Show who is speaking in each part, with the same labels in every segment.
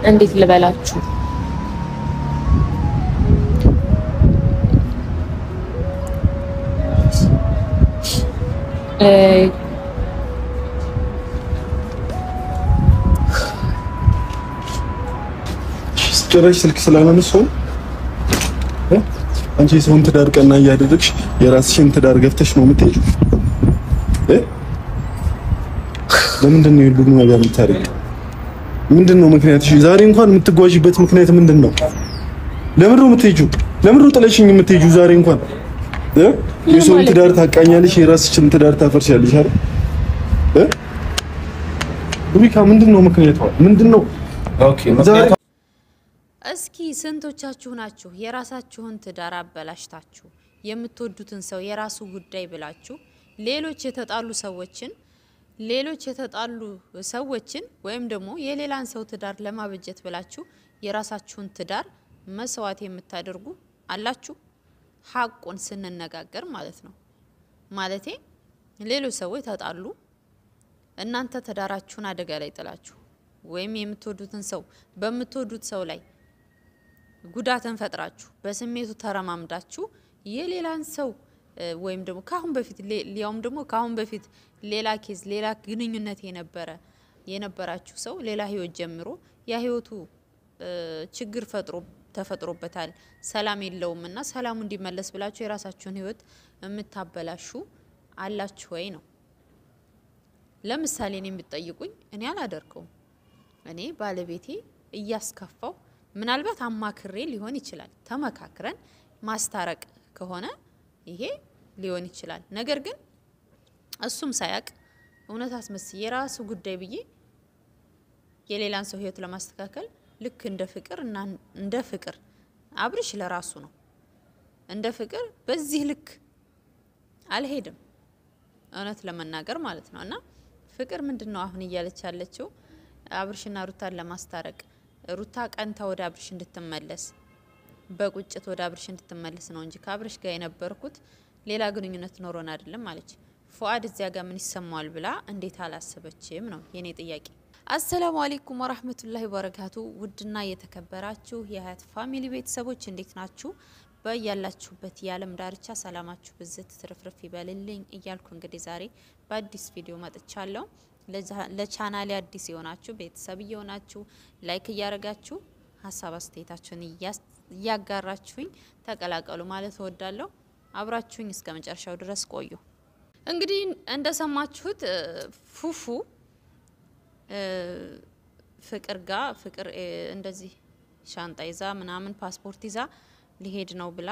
Speaker 1: እንዴት ልበላችሁ
Speaker 2: ጭራሽ ስልክ ስላላነሳው አንቺ ሰውን ትዳር ቀና እያደረግሽ የራስሽን ትዳር ገፍተሽ ነው የምትሄጂው ለምንድን ነው ሁሉ ነገር የምታደርጊው? ምንድነው ምክንያትሽ? ዛሬ እንኳን የምትጓዥበት ምክንያት ምንድነው? ለምን ነው የምትሄጂው? ለምን ነው ጥለሽኝ የምትሄጂው? ዛሬ እንኳን የሰውን ትዳር ታቃኛለሽ፣ የራስሽን ትዳር ታፈርሻለሽ አይደል? ሩቢካ ምንድነው ምክንያቷ? ምንድነው? ኦኬ
Speaker 3: እስኪ ስንቶቻችሁ ናችሁ የራሳችሁን ትዳር አበላሽታችሁ የምትወዱትን ሰው የራሱ ጉዳይ ብላችሁ ሌሎች የተጣሉ ሰዎችን ወይም ደግሞ የሌላን ሰው ትዳር ለማበጀት ብላችሁ የራሳችሁን ትዳር መስዋዕት የምታደርጉ አላችሁ? ሐቁን ስንነጋገር ማለት ነው። ማለቴ ሌሎች ሰዎች ተጣሉ፣ እናንተ ትዳራችሁን አደጋ ላይ ጥላችሁ ወይም የምትወዱትን ሰው በምትወዱት ሰው ላይ ጉዳትን ፈጥራችሁ በስሜቱ ተረማምዳችሁ የሌላን ሰው ወይም ደግሞ ካሁን በፊት ሌላ ኬዝ ሌላ ግንኙነት የነበራችሁ ሰው ሌላ ህይወት ጀምሮ ያ ህይወቱ ችግር ተፈጥሮበታል ሰላም የለውምና ሰላሙ እንዲመለስ ብላችሁ የራሳችሁን ህይወት የምታበላሹ አላችሁ ወይ ነው። ለምሳሌ እኔ የምትጠይቁኝ እኔ አላደርገውም። እኔ ባለቤቴ እያስከፋው ምናልባት አማክሬ ሊሆን ይችላል ተመካክረን ማስታረቅ ከሆነ ይሄ ሊሆን ይችላል። ነገር ግን እሱም ሳያቅ እውነት አስመስዬ የራሱ ጉዳይ ብዬ የሌላን ሰው ህይወት ለማስተካከል ልክ እንደ ፍቅር አብርሽ ለራሱ ነው እንደ ፍቅር በዚህ ልክ አልሄድም እውነት ለመናገር ማለት ነው። እና ፍቅር ምንድነው አሁን እያለች ያለችው አብርሽና ሩታን ለማስታረቅ ሩታ ቀንታ ወደ አብርሽ እንድትመለስ በቁጭት ወደ አብርሽ እንድትመለስ ነው እንጂ ከአብርሽ ጋር የነበርኩት ሌላ ግንኙነት ኖሮን አይደለም ማለት ፉአድ እዚያ ጋር ምን ይሰማዋል ብላ እንዴት አላሰበችም ነው የኔ ጥያቄ። አሰላሙ አለይኩም ወራህመቱላሂ ወበረካቱ። ውድና የተከበራችሁ የሀያት ፋሚሊ ቤተሰቦች እንዴት ናችሁ? በያላችሁበት የዓለም ዳርቻ ሰላማችሁ ብዝት ትርፍርፍ ይበልልኝ እያልኩ እንግዲህ ዛሬ በአዲስ ቪዲዮ መጥቻለሁ። ለቻናሌ አዲስ የሆናችሁ ቤተሰብ የሆናችሁ ላይክ እያረጋችሁ ሀሳብ አስተያየታችሁን እያጋራችሁኝ ተቀላቀሉ ማለት እወዳለሁ። አብራችሁኝ እስከ መጨረሻው ድረስ ቆዩ። እንግዲህ እንደሰማችሁት ፉፉ ፍቅር እንደዚህ ሻንጣ ይዛ ምናምን ፓስፖርት ይዛ ሊሄድ ነው ብላ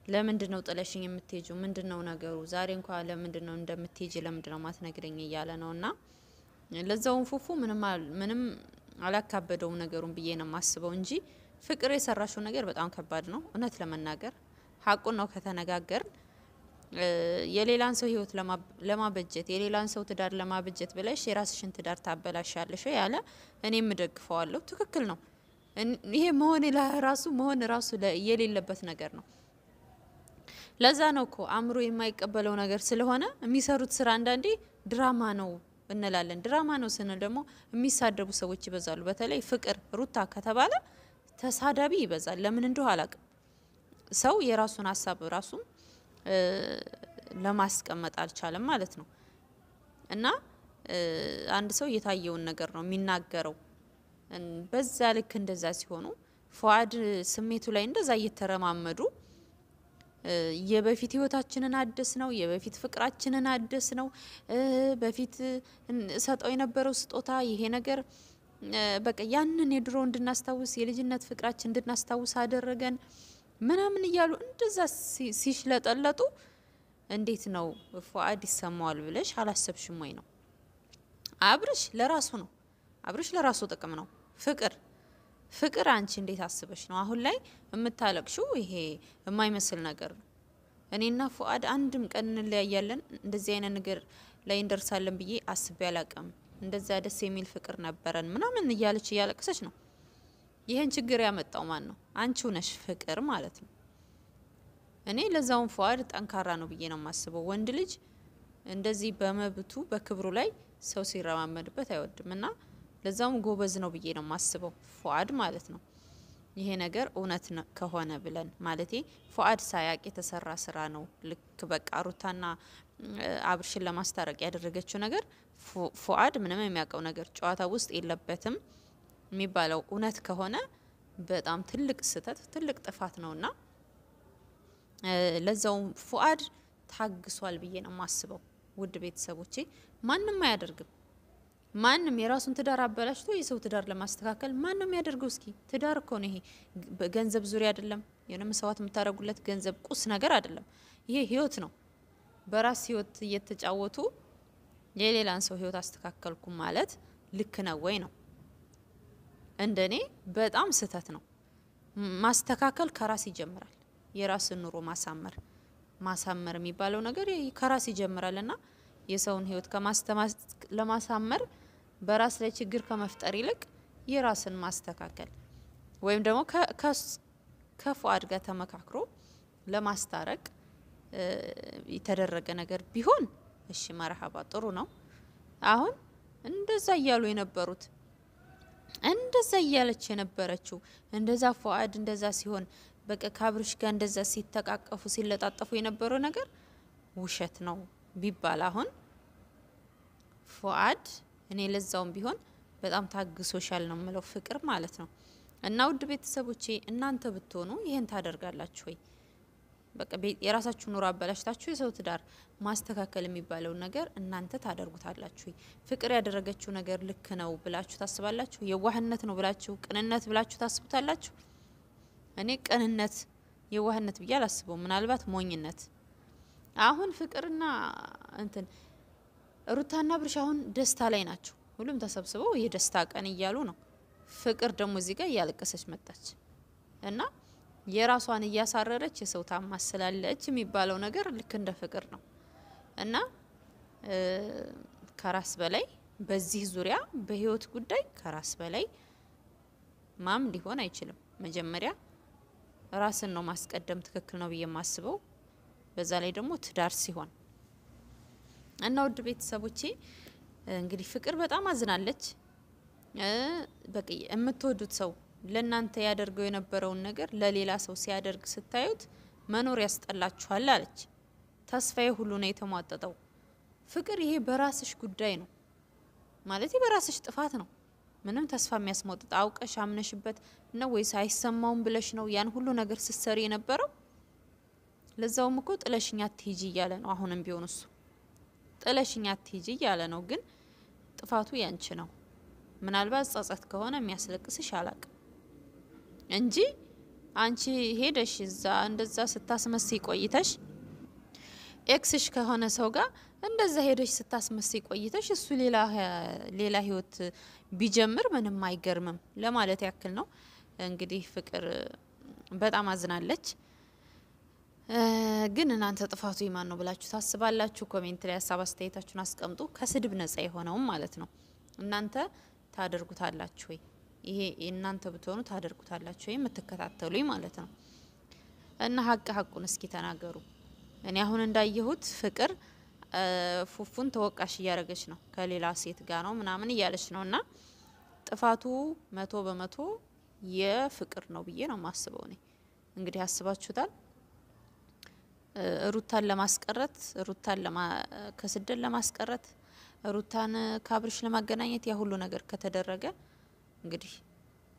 Speaker 3: ለምንድነው ጥለሽኝ የምትሄጂው? ምንድነው ነገሩ? ዛሬ እንኳን ለምንድነው እንደምትሄጂ ለምንድነው ማትነግረኝ እያለ ነውና ለዛውን ፉፉ ምንም አላካበደውም ነገሩን ብዬ ነው ማስበው እንጂ ፍቅር የሰራሽው ነገር በጣም ከባድ ነው። እውነት ለመናገር ሐቁን ነው ከተነጋገር የሌላን ሰው ህይወት ለማበጀት የሌላን ሰው ትዳር ለማበጀት ብለሽ የራስሽን ትዳር ታበላሻለሽ ያለ እኔም ደግፈዋለሁ። ትክክል ነው። ይሄ መሆን ራሱ የሌለበት ነገር ነው። ለዛ ነው እኮ አእምሮ የማይቀበለው ነገር ስለሆነ የሚሰሩት ስራ አንዳንዴ ድራማ ነው እንላለን። ድራማ ነው ስንል ደግሞ የሚሳደቡ ሰዎች ይበዛሉ። በተለይ ፍቅር ሩታ ከተባለ ተሳዳቢ ይበዛል። ለምን እንደው አላቅም። ሰው የራሱን ሐሳብ ራሱ ለማስቀመጥ አልቻለም ማለት ነው። እና አንድ ሰው የታየውን ነገር ነው የሚናገረው። በዛ ልክ እንደዛ ሲሆኑ ፉአድ ስሜቱ ላይ እንደዛ እየተረማመዱ የበፊት ህይወታችንን አደስ ነው የበፊት ፍቅራችንን አደስ ነው በፊት ሰጠው የነበረው ስጦታ ይሄ ነገር በቃ ያንን የድሮ እንድናስታውስ የልጅነት ፍቅራችን እንድናስታውስ አደረገን ምናምን እያሉ እንደዛ ሲሽለጠለጡ እንዴት ነው ፉአድ ይሰማዋል ብለሽ አላሰብሽም ወይ ነው? አብርሽ ለራሱ ነው። አብርሽ ለራሱ ጥቅም ነው። ፍቅር አንቺ እንዴት አስበሽ ነው አሁን ላይ የምታለቅሽው? ይሄ የማይመስል ነገር ነው። እኔና ፉአድ አንድም ቀን እንለያያለን እንደዚህ አይነት ነገር ላይ እንደርሳለን ብዬ አስቤ አላቅም። እንደዛ ደስ የሚል ፍቅር ነበረን ምናምን እያለች እያለቀሰች ነው። ይሄን ችግር ያመጣው ማን ነው? አንቺው ነሽ ፍቅር ማለት ነው። እኔ ለዛውን ፉአድ ጠንካራ ነው ብዬ ነው የማስበው። ወንድ ልጅ እንደዚህ በመብቱ በክብሩ ላይ ሰው ሲረማመድበት አይወድምና ለዛውም ጎበዝ ነው ብዬ ነው ማስበው ፉአድ ማለት ነው። ይሄ ነገር እውነት ከሆነ ብለን ማለቴ ፉአድ ሳያቅ የተሰራ ስራ ነው። ልክ በቃ ሩታና አብርሽን ለማስታረቅ ያደረገችው ነገር ፉአድ ምንም የሚያውቀው ነገር ጨዋታ ውስጥ የለበትም የሚባለው እውነት ከሆነ በጣም ትልቅ ስህተት ትልቅ ጥፋት ነውና ለዛውም ፉአድ ታግሷል ብዬ ነው ማስበው። ውድ ቤተሰቦቼ ማንም አያደርግም። ማንም የራሱን ትዳር አበላሽቶ የሰው ትዳር ለማስተካከል ማንም ያደርገው? እስኪ ትዳር እኮ ነው ይሄ። በገንዘብ ዙሪያ አይደለም። የሆነ መስዋዕት የምታደርጉለት ገንዘብ ቁስ ነገር አይደለም። ይሄ ህይወት ነው። በራስ ህይወት እየተጫወቱ የሌላን ሰው ህይወት አስተካከልኩ ማለት ልክ ነው ወይ ነው? እንደኔ በጣም ስህተት ነው። ማስተካከል ከራስ ይጀምራል። የራስን ኑሮ ማሳመር የሚባለው ነገር ከራስ ይጀምራልና የሰውን ህይወት ለማሳመር በራስ ላይ ችግር ከመፍጠር ይልቅ የራስን ማስተካከል ወይም ደግሞ ከፉአድ ጋር ተመካክሮ ለማስታረቅ የተደረገ ነገር ቢሆን እሺ መርሐባ ጥሩ ነው። አሁን እንደዛ እያሉ የነበሩት እንደዛ እያለች የነበረችው እንደዛ ፉአድ እንደዛ ሲሆን በቃ ከአብርሽ ጋር እንደዛ ሲተቃቀፉ ሲለጣጠፉ የነበረው ነገር ውሸት ነው ቢባል አሁን ፉአድ እኔ ለዛውም ቢሆን በጣም ታግሶሻል ነው የምለው ፍቅር ማለት ነው። እና ውድ ቤተሰቦቼ እናንተ ብትሆኑ ይሄን ታደርጋላችሁ ወይ? በቃ የራሳችሁ ኑሮ አበላሽታችሁ የሰው ትዳር ማስተካከል የሚባለው ነገር እናንተ ታደርጉታላችሁ ወይ? ፍቅር ያደረገችው ነገር ልክ ነው ብላችሁ ታስባላችሁ? የዋህነት ነው ብላችሁ ቅንነት ብላችሁ ታስቡታላችሁ? እኔ ቅንነት የዋህነት ብዬ አላስበው፣ ምናልባት ሞኝነት። አሁን ፍቅርና እንትን ሩታና አብርሽ አሁን ደስታ ላይ ናቸው። ሁሉም ተሰብስበው የደስታ ቀን እያሉ ነው። ፍቅር ደግሞ እዚህ ጋር እያለቀሰች መጣች እና የራሷን እያሳረረች የሰው ታማስላለች የሚባለው ነገር ልክ እንደ ፍቅር ነው። እና ከራስ በላይ በዚህ ዙሪያ በህይወት ጉዳይ ከራስ በላይ ማም ሊሆን አይችልም። መጀመሪያ ራስን ነው ማስቀደም ትክክል ነው ብዬ የማስበው። በዛ ላይ ደግሞ ትዳር ሲሆን እና ውድ ቤተሰቦቼ እንግዲህ ፍቅር በጣም አዝናለች። በቃ የምትወዱት ሰው ለናንተ ያደርገው የነበረውን ነገር ለሌላ ሰው ሲያደርግ ስታዩት መኖር ያስጠላችኋል አለች። ተስፋዬ ሁሉ ነው የተሟጠጠው። ፍቅር ይሄ በራስሽ ጉዳይ ነው ማለት በራስሽ ጥፋት ነው። ምንም ተስፋ የሚያስሞጥጥ አውቀሽ አምነሽበት ነው ወይስ አይሰማውም ብለሽ ነው ያን ሁሉ ነገር ስትሰሪ የነበረው? ለዛውም እኮ ጥለሽኛ አትሂጂ እያለ ነው። አሁንም ቢሆን እሱ ጥለሽኛ አትሂጂ እያለ ነው። ግን ጥፋቱ ያንቺ ነው። ምናልባት ጸጸት ከሆነ የሚያስለቅስሽ አላቅ እንጂ አንቺ ሄደሽ እዛ እንደዛ ስታስመስይ ቆይተሽ ኤክስሽ ከሆነ ሰው ጋር እንደዛ ሄደሽ ስታስመስይ ቆይተሽ እሱ ሌላ ህይወት ቢጀምር ምንም አይገርምም ለማለት ያክል ነው። እንግዲህ ፍቅር በጣም አዝናለች። ግን እናንተ ጥፋቱ የማን ነው ብላችሁ ታስባላችሁ? ኮሜንት ላይ ሀሳብ አስተያየታችሁን አስቀምጡ። ከስድብ ነጻ የሆነው ማለት ነው። እናንተ ታደርጉታላችሁ ወይ? ይሄ እናንተ ብትሆኑ ታደርጉታላችሁ ወይ? የምትከታተሉኝ ማለት ነው። እና ሀቁን እስኪ ተናገሩ። እኔ አሁን እንዳየሁት ፍቅር ፉፉን ተወቃሽ እያደረገች ነው። ከሌላ ሴት ጋር ነው ምናምን እያለች ነው። እና ጥፋቱ 100% የፍቅር ነው ብዬ ነው ማስበው። እኔ እንግዲህ አስባችሁታል። ሩታን ለማስቀረት ከስደት ለማስቀረት ሩታን ከአብርሽ ለማገናኘት ያ ሁሉ ነገር ከተደረገ እንግዲህ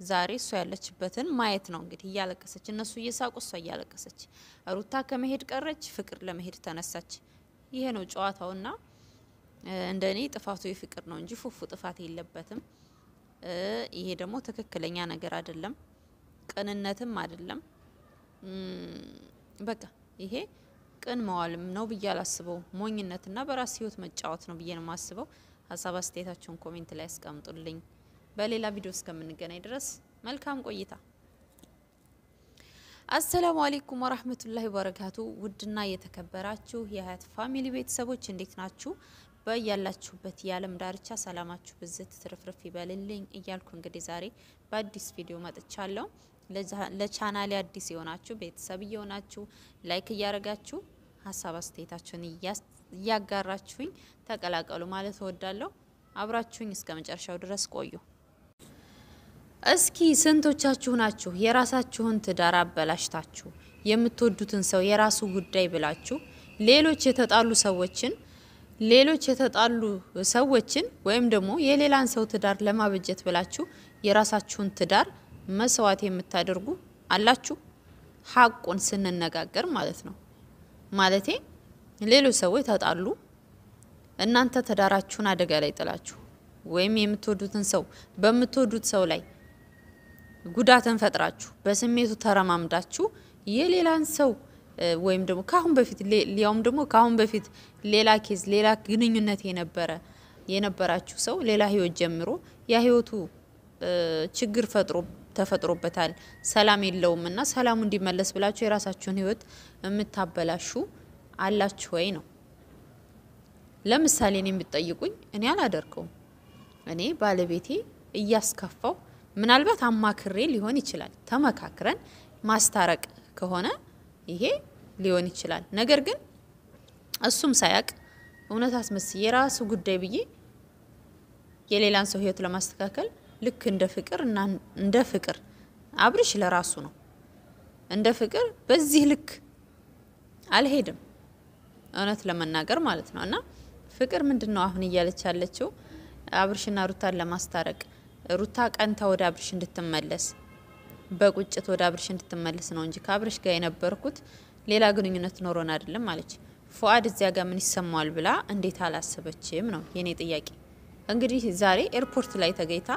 Speaker 3: ዛሬ እሷ ያለችበትን ማየት ነው። እንግዲህ እያለቀሰች እነሱ እየሳቁ እሷ እያለቀሰች ሩታ ከመሄድ ቀረች፣ ፍቅር ለመሄድ ተነሳች። ይሄ ነው ጨዋታውና እንደኔ ጥፋቱ የፍቅር ነው እንጂ ፉፉ ጥፋት የለበትም። ይሄ ደግሞ ትክክለኛ ነገር አይደለም፣ ቅንነትም አይደለም። በቃ ይሄ ቅን መዋልም ነው ብዬ አላስበው። ሞኝነትና በራስ ህይወት መጫወት ነው ብዬ ነው ማስበው። ሀሳብ አስተያየታችሁን ኮሜንት ላይ አስቀምጡልኝ። በሌላ ቪዲዮ እስከምንገናኝ ድረስ መልካም ቆይታ። አሰላሙ አለይኩም ወራህመቱላሂ ወበረካቱ። ውድና የተከበራችሁ የሀያት ፋሚሊ ቤተሰቦች እንዴት ናችሁ? በያላችሁበት የዓለም ዳርቻ ሰላማችሁ ብዝት ትርፍርፍ ይበልልኝ እያልኩ እንግዲህ ዛሬ በአዲስ ቪዲዮ መጥቻለሁ። ለቻናሌ አዲስ የሆናችሁ ቤተሰብ እየሆናችሁ ላይክ እያረጋችሁ ሀሳብ አስተያየታችሁን እያጋራችሁኝ ተቀላቀሉ ማለት እወዳለሁ። አብራችሁኝ እስከ መጨረሻው ድረስ ቆዩ። እስኪ ስንቶቻችሁ ናችሁ የራሳችሁን ትዳር አበላሽታችሁ የምትወዱትን ሰው የራሱ ጉዳይ ብላችሁ ሌሎች የተጣሉ ሰዎችን ወይም ደግሞ የሌላን ሰው ትዳር ለማበጀት ብላችሁ የራሳችሁን ትዳር መስዋዕት የምታደርጉ አላችሁ? ሐቁን ስንነጋገር ማለት ነው። ማለቴ ሌሎች ሰዎች ተጣሉ፣ እናንተ ትዳራችሁን አደጋ ላይ ጥላችሁ ወይም የምትወዱትን ሰው በምትወዱት ሰው ላይ ጉዳትን ፈጥራችሁ በስሜቱ ተረማምዳችሁ የሌላን ሰው ወይም ደግሞ ካሁን በፊት ሌላ ኬዝ ሌላ ግንኙነት የነበራችሁ ሰው ሌላ ህይወት ጀምሮ ያ ህይወቱ ችግር ተፈጥሮበታል ሰላም የለውምና ሰላሙ እንዲመለስ ብላችሁ የራሳችሁን ህይወት የምታበላሹ አላችሁ ወይ ነው። ለምሳሌ እኔ የምትጠይቁኝ እኔ አላደርገውም። እኔ ባለቤቴ እያስከፋው ምናልባት አማክሬ ሊሆን ይችላል ተመካክረን ማስታረቅ ከሆነ ይሄ ሊሆን ይችላል። ነገር ግን እሱም ሳያቅ እውነት አስመስዬ የራሱ ጉዳይ ብዬ የሌላን ሰው ህይወት ለማስተካከል ልክ እንደ ፍቅር አብርሽ ለራሱ ነው እንደ ፍቅር በዚህ ልክ አልሄድም እውነት ለመናገር ማለት ነው። እና ፍቅር ምንድነው አሁን እያለች ያለችው አብርሽና ሩታን ለማስታረቅ ሩታ ቀንታ ወደ አብርሽ እንድትመለስ በቁጭት ወደ አብርሽ እንድትመለስ ነው እንጂ ከአብርሽ ጋር የነበርኩት ሌላ ግንኙነት ኖሮን አይደለም ማለት ፉአድ እዚያ ጋር ምን ይሰማዋል ብላ እንዴት አላሰበችም ነው የኔ ጥያቄ። እንግዲህ ዛሬ ኤርፖርት ላይ ተገይታ